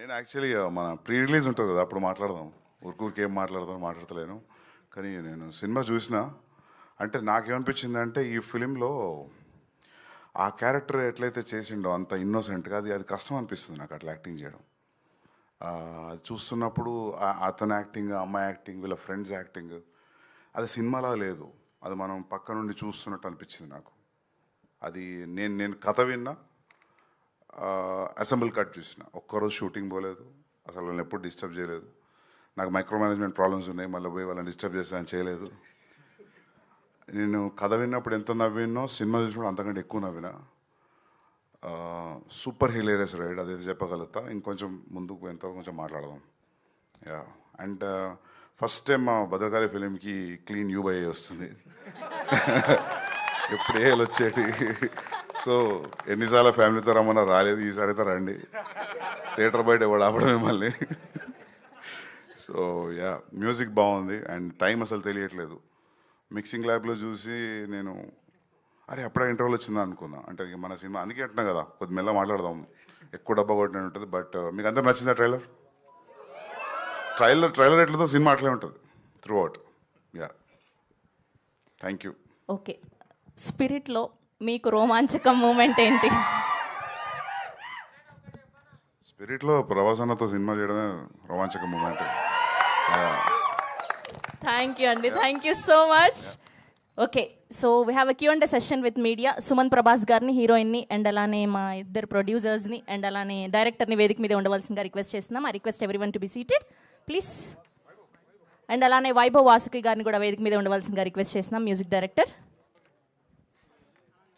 నేను యాక్చువల్లీ మన pre release ఉంటుంది కదా, అప్పుడు మాట్లాడదాం. ఊరికూరికి ఏం మాట్లాడతలేను. కానీ నేను సినిమా చూసిన అంటే నాకేమనిపించింది అంటే ఈ ఫిలింలో ఆ క్యారెక్టర్ ఎట్లయితే చేసిండో అంత ఇన్నోసెంట్గా అది కష్టం అనిపిస్తుంది నాకు అట్లా యాక్టింగ్ చేయడం. అది చూస్తున్నప్పుడు అతని యాక్టింగ్, అమ్మాయి యాక్టింగ్, వీళ్ళ ఫ్రెండ్స్ యాక్టింగ్ అది సినిమాలా లేదు. అది మనం పక్క నుండి చూస్తున్నట్టు అనిపించింది నాకు. అది నేను కథ విన్నా, అసెంబుల్ కట్ చూసిన. ఒక్కరోజు షూటింగ్ పోలేదు, అసలు వాళ్ళని ఎప్పుడు డిస్టర్బ్ చేయలేదు. నాకు మైక్రో మేనేజ్మెంట్ ప్రాబ్లమ్స్ ఉన్నాయి, మళ్ళీ పోయి వాళ్ళని డిస్టర్బ్ చేస్తానని చేయలేదు. నేను కథ విన్నప్పుడు ఎంత నవ్వినో సినిమా చూసినప్పుడు అంతకంటే ఎక్కువ నవ్వినా. సూపర్ హిలేరియస్ రైడ్, అదైతే చెప్పగలుగుతా. ఇంకొంచెం ముందుకు పోయిన కొంచెం మాట్లాడదాం. యా, అండ్ ఫస్ట్ టైం మా భద్రకాళి ఫిలింకి క్లీన్ యూబై వస్తుంది. ఎప్పుడు ఏళ్ళు వచ్చేటి. సో ఎన్నిసార్లు ఫ్యామిలీతో రమ్మన్నా రాలేదు, ఈసారి అయితే రండి. థియేటర్ బయట ఎవడు ఆపడం మిమ్మల్ని. సో యా, మ్యూజిక్ బాగుంది అండ్ టైం అసలు తెలియట్లేదు. మిక్సింగ్ ల్యాబ్లో చూసి నేను అరే అప్పుడే ఇంటర్వ్యూలు వచ్చిందా అనుకున్నా. అంటే మన సినిమా అందుకే అంటున్నా కదా, కొద్ది మెల్ల మాట్లాడదాం, ఎక్కువ డబ్బా కొట్టినట్టు ఉంటుంది. బట్ మీకు అందరూ నచ్చిందా ట్రైలర్ ఎట్లతో సినిమా అట్లే ఉంటుంది throughout. Yeah, thank you. Okay, స్పిరిట్లో మీకు రోమాంచకం మూమెంట్ ఏంటి? స్పిరిట్లో ప్రభాస్ అన్నతో సినిమా చేయడమే రోమాంచక మూమెంట్. థ్యాంక్ యూ అండి, thank you so much. Okay, so we have a Q&A session with media. Suman Prabhas గారిని, హీరోయిన్ని, అండ్ అలానే మా ఇద్దరు ప్రొడ్యూసర్స్ని, అండ్ అలానే డైరెక్టర్ని వేదిక మీద ఉండవలసిందిగా రిక్వెస్ట్ చేస్తున్నాం. I request everyone to be seated please. And అలానే వైభవ్ వాసుకి గారిని కూడా వేదిక మీద ఉండవలసిందిగా రిక్వెస్ట్ చేస్తున్నాం, మ్యూజిక్ డైరెక్టర్.